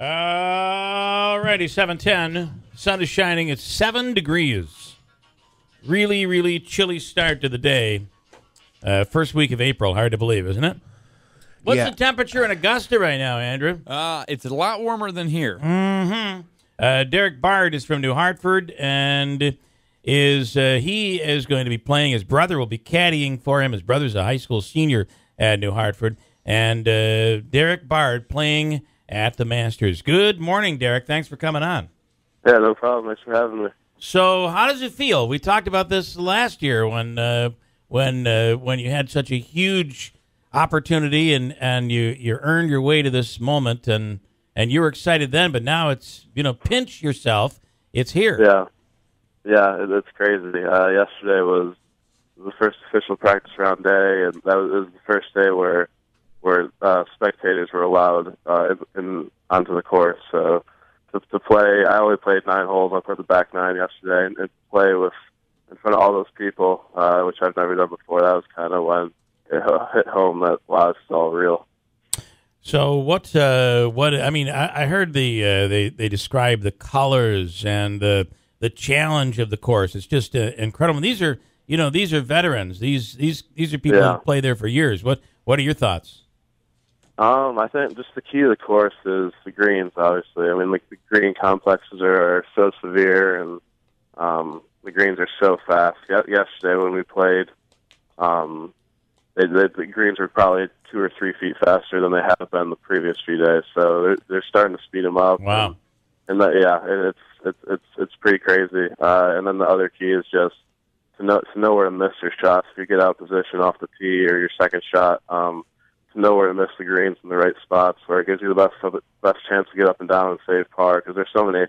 Alrighty, 7:10. Sun is shining. It's 7 degrees. Really, really chilly start to the day. First week of April. Hard to believe, isn't it? What's the temperature in Augusta right now, Andrew? It's a lot warmer than here. Mm-hmm. Derek Bard is from New Hartford, and he is going to be playing. His brother will be caddying for him. His brother's a high school senior at New Hartford. And Derek Bard playing at the Masters. Good morning, Derek. Thanks for coming on. Yeah, no problem. Thanks for having me. So, how does it feel? We talked about this last year when you had such a huge opportunity and you earned your way to this moment and you were excited then, but now it's pinch yourself. It's here. Yeah, it's crazy. Yesterday was the first official practice round day, and it was the first day where spectators were allowed onto the course. So to play, I only played 9 holes. I played the back 9 yesterday, and to play in front of all those people, which I've never done before, that was kind of when it hit home that, wow, it's all real. So what I mean, I heard they describe the colors and the challenge of the course. It's just incredible. These are veterans. These are people who play there for years. What are your thoughts? I think just the key to the course is the greens, obviously. I mean, like, the green complexes are so severe, and the greens are so fast. Yesterday when we played, the greens were probably 2 or 3 feet faster than they have been the previous few days. So they're starting to speed them up. Wow. It's pretty crazy. And then the other key is just to know where to miss your shots. If you get out of position off the tee or your second shot, to know where to miss the greens in the right spots, where it gives you the best chance to get up and down and save par. Because there's so many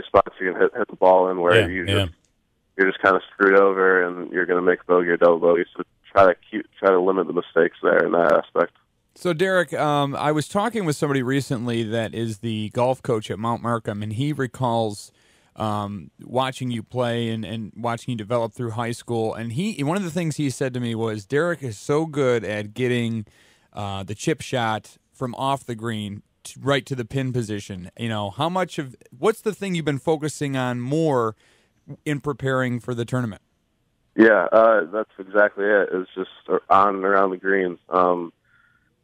spots you can hit the ball in where you're just kind of screwed over, and you're going to make bogey or double bogey. So try to limit the mistakes there in that aspect. So, Derek, I was talking with somebody recently that is the golf coach at Mount Markham, and he recalls watching you play and watching you develop through high school. And one of the things he said to me was, Derek is so good at getting the chip shot from off the green right to the pin position. What's the thing you've been focusing on more in preparing for the tournament? Yeah, that's exactly it. It's just on and around the greens.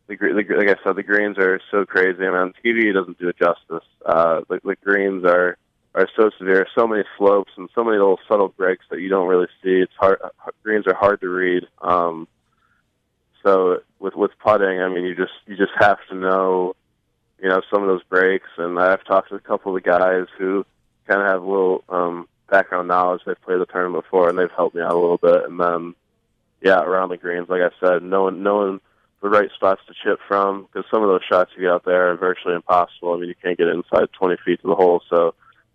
Like I said, the greens are so crazy. I mean, on TV, it doesn't do it justice. The greens are so severe, so many slopes and so many little subtle breaks that you don't really see. It's hard. Greens are hard to read. So with putting, I mean, you just have to know, some of those breaks. And I've talked to a couple of the guys who kind of have a little background knowledge. They've played the tournament before, and they've helped me out a little bit. And then, around the greens, like I said, knowing the right spots to chip from, because some of those shots you get out there are virtually impossible. I mean, you can't get inside 20 feet to the hole, so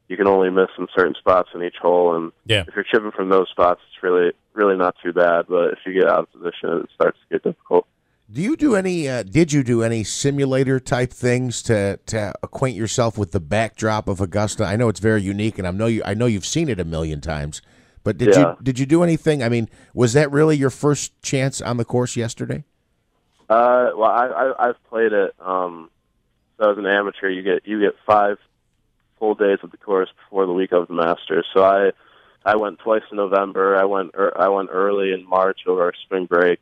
you can only miss in certain spots in each hole. And if you're chipping from those spots, it's really not too bad. But if you get out of position, it starts to get difficult. Do you do any? Did you do any simulator type things to acquaint yourself with the backdrop of Augusta? I know it's very unique, and I know you've seen it a million times. But did you do anything? I mean, was that really your first chance on the course yesterday? Well, I've played it. So as an amateur, you get 5 full days of the course before the week of the Masters. So I went twice in November. I went early in March over our spring break,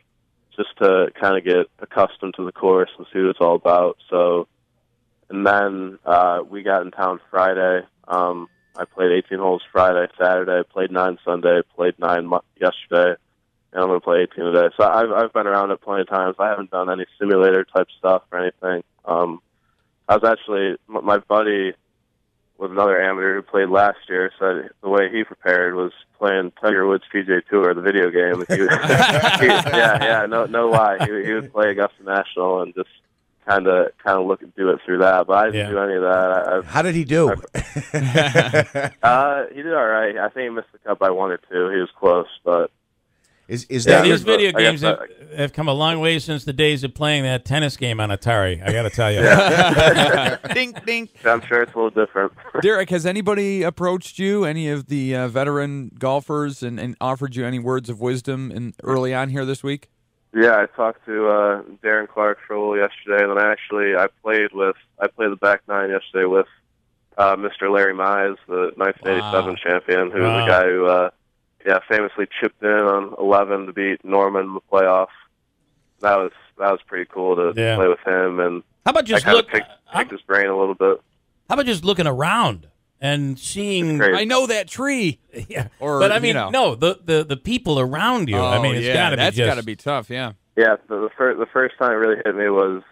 just to kind of get accustomed to the course and see what it's all about. So, and then we got in town Friday. I played 18 holes Friday, Saturday, played 9 Sunday, played 9 yesterday, and I'm going to play 18 today. So I've been around it plenty of times. I haven't done any simulator type stuff or anything. I was actually, my buddy was another amateur who played last year, so the way he prepared was playing Tiger Woods PGA Tour, the video game. No lie. He would play Augusta National and just kind of look and do it through that. But I didn't do any of that. How did he do? He did all right. I think he missed the cut by 1 or 2. He was close, but is that these video games have come a long way since the days of playing that tennis game on Atari, I got to tell you. Dink, dink. I'm sure it's a little different. Derek, has anybody approached you, any of the veteran golfers, and offered you any words of wisdom early on here this week? Yeah, I talked to Darren Clark for a little yesterday, and then I played the back nine yesterday with Mr. Larry Mize, the 1987 champion, who was the guy who famously chipped in on 11 to beat Norman in the playoff. That was pretty cool to play with him, and how about just picked his brain a little bit. How about just looking around and seeing? I know that tree. Yeah, but I mean, no, the people around you. I mean, it's got to be tough. Yeah. Yeah, the first time it really hit me was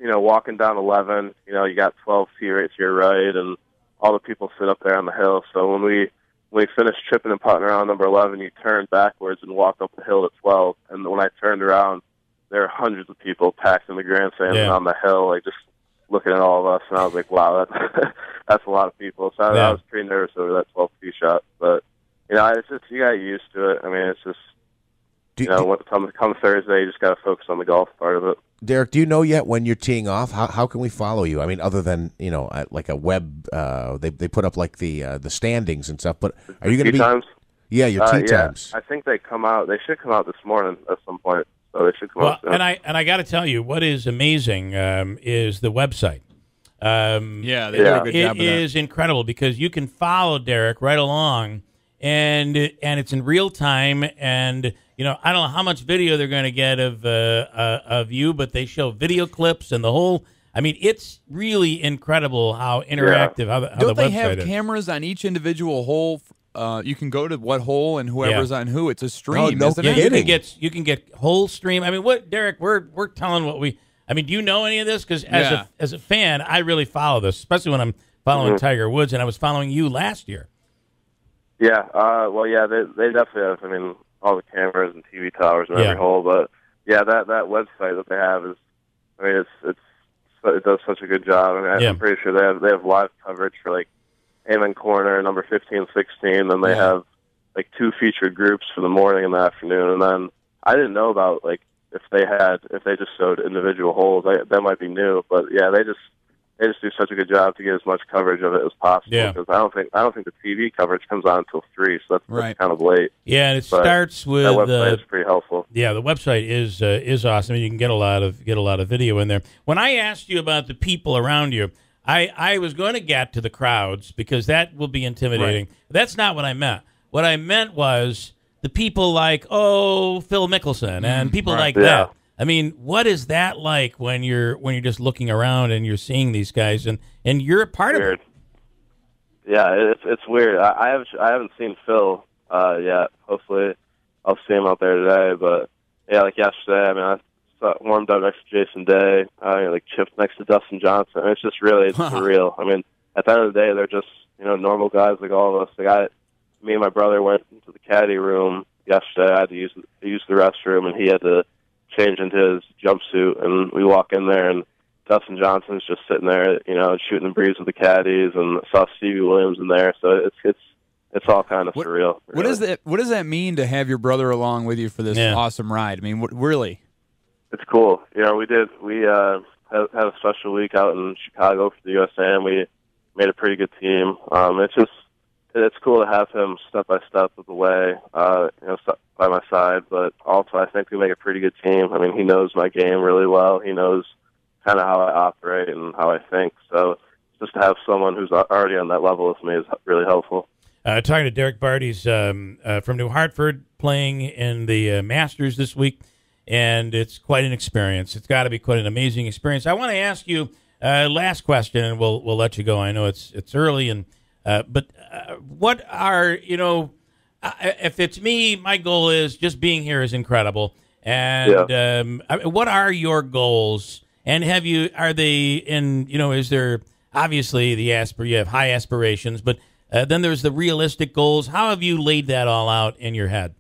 walking down 11. You got 12 feet right to your right, and all the people sit up there on the hill. So when we finished tripping and putting around number 11, you turn backwards and walk up the hill to 12. And when I turned around, there were hundreds of people packed in the grandstand and on the hill, like just looking at all of us. And I was like, wow, that's a lot of people. So I was pretty nervous over that 12 feet shot. But it's just, you got used to it. I mean, it's just. Come Thursday, you just got to focus on the golf part of it. Derek, do you know yet when you're teeing off? How can we follow you? I mean, other than like a web, they put up like the standings and stuff. But are you going to be? Times? Yeah, your tee times. I think they come out. They should come out this morning at some point. So they should come out soon. And I got to tell you, what is amazing is the website. They do a good job of that. It is incredible because you can follow Derek right along, and it's in real time. And I don't know how much video they're going to get of you, but they show video clips and the whole. I mean, it's really incredible how interactive. How don't the they website have is. Cameras on each individual hole? You can go to what hole and whoever's on who. It's a stream. No isn't it? You can get whole stream. I mean, what Derek? We're telling what we. I mean, do you know any of this? Because as a fan, I really follow this, especially when I'm following Tiger Woods, and I was following you last year. Yeah. They definitely have. I mean, all the cameras and TV towers in every hole, but that website that they have is. I mean, it does such a good job. I mean, I'm pretty sure they have live coverage for like Amen Corner, number 15, 16. Then they have like 2 featured groups for the morning and the afternoon. And then I didn't know about like if they just showed individual holes. That might be new, but they just do such a good job to get as much coverage of it as possible. Yeah. Because I don't think the TV coverage comes on until 3, so that's kind of late. Yeah, and it starts with that website is pretty helpful. Yeah, the website is awesome. You can get a lot of video in there. When I asked you about the people around you, I was going to get to the crowds because that will be intimidating. Right. That's not what I meant. What I meant was the people like Phil Mickelson and people like that. I mean, what is that like when you're just looking around and you're seeing these guys and you're a part of it? Yeah, it's weird. I haven't seen Phil yet. Hopefully, I'll see him out there today. But like yesterday, I mean, I warmed up next to Jason Day. Like chipped next to Dustin Johnson. And it's just really surreal. I mean, at the end of the day, they're just normal guys like all of us. Me and my brother went into the caddy room yesterday. I had to use the restroom, and he had to change into his jumpsuit, and we walk in there, and Dustin Johnson's just sitting there, shooting the breeze with the caddies, and saw Stevie Williams in there. So it's all kind of surreal. Really. What does that mean to have your brother along with you for this awesome ride? I mean, really? It's cool. We had a special week out in Chicago for the USA, and we made a pretty good team. It's cool to have him step by step of the way, by my side. But also, I think we make a pretty good team. I mean, he knows my game really well. He knows kind of how I operate and how I think. So just to have someone who's already on that level with me is really helpful. Talking to Derek Bard, he's from New Hartford, playing in the Masters this week, and it's quite an experience. It's got to be quite an amazing experience. I want to ask you last question, and we'll let you go. I know it's early, and but what are if it's me, my goal is just being here is incredible. And what are your goals? And are they in? Is there obviously you have high aspirations, but then there's the realistic goals. How have you laid that all out in your head?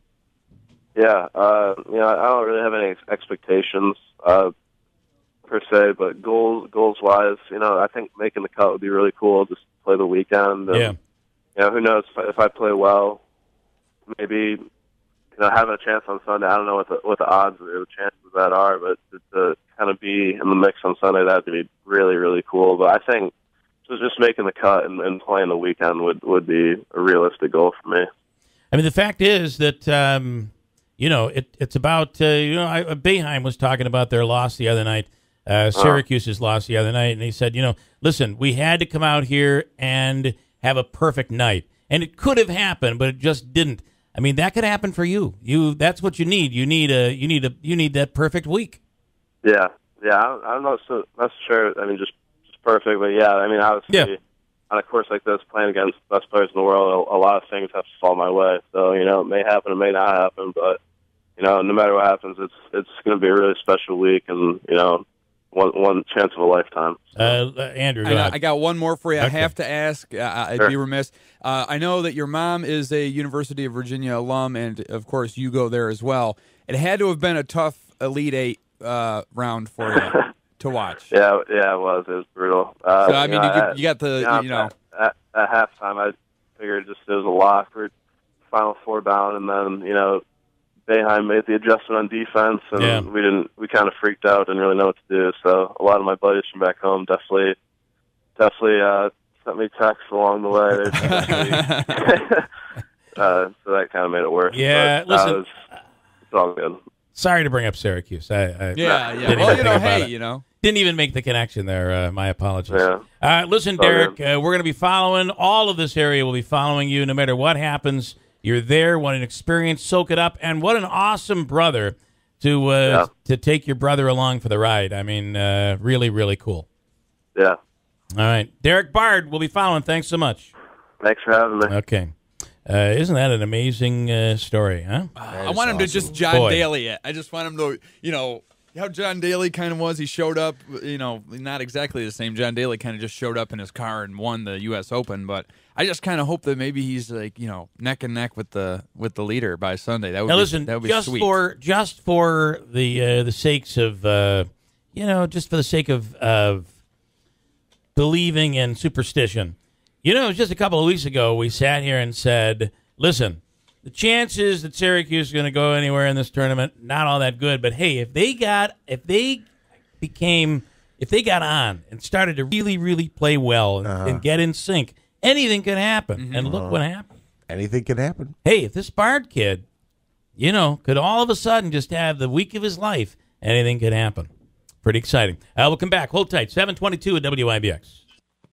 Yeah, I don't really have any expectations per se, but goals wise, I think making the cut would be really cool. Just play the weekend. And, who knows if I play well, maybe having a chance on Sunday. I don't know what the odds or the chances of that are, but to kind of be in the mix on Sunday, that'd be really, really cool. But I think just making the cut and playing the weekend would be a realistic goal for me. I mean, the fact is that it's about Boeheim was talking about their loss the other night, Syracuse's loss the other night, and he said, listen, we had to come out here and have a perfect night, and it could have happened, but it just didn't. I mean, that could happen for you. That's what you need. You need that perfect week. Yeah. I'm not sure. I mean, just perfect, but yeah. I mean, obviously, on a course like this, playing against the best players in the world, a lot of things have to fall my way. So it may happen, it may not happen, but no matter what happens, it's going to be a really special week, and one chance of a lifetime. Andrew, go ahead. I got one more for you. Okay. I have to ask. I'd be remiss. I know that your mom is a University of Virginia alum, and of course you go there as well. It had to have been a tough Elite Eight round for you to watch. Yeah, it was. It was brutal. So I mean, you got the at halftime, I figured it was a lock. We're final four down, and then Boeheim made the adjustment on defense, and we kind of freaked out, didn't really know what to do. So a lot of my buddies from back home definitely sent me texts along the way. So that kind of made it worse. Yeah, listen, it's all good. Sorry to bring up Syracuse. Yeah. Well, didn't even make the connection there. My apologies. Yeah. Listen, Derek, we're going to be following all of this area. Will be following you no matter what happens. You're there. What an experience. Soak it up. And what an awesome brother to take your brother along for the ride. I mean, really, really cool. Yeah. All right. Derek Bard will be following. Thanks so much. Thanks for having me. Okay. Isn't that an amazing story, huh? I want him to just John Daly it. I just want him to, how John Daly kind of was. He showed up, not exactly the same. John Daly kind of just showed up in his car and won the U.S. Open. But I just kind of hope that maybe he's like, neck and neck with the leader by Sunday. That would be just sweet. Just for the sakes of just for the sake of believing in superstition. It was just a couple of weeks ago we sat here and said, listen, the chances that Syracuse is going to go anywhere in this tournament, not all that good. But hey, if they got on and started to really, really play well and get in sync, anything could happen. Mm-hmm. And look what happened. Anything can happen. Hey, if this Bard kid, could all of a sudden just have the week of his life, anything could happen. Pretty exciting. We'll come back. Hold tight. 7:22 at WIBX.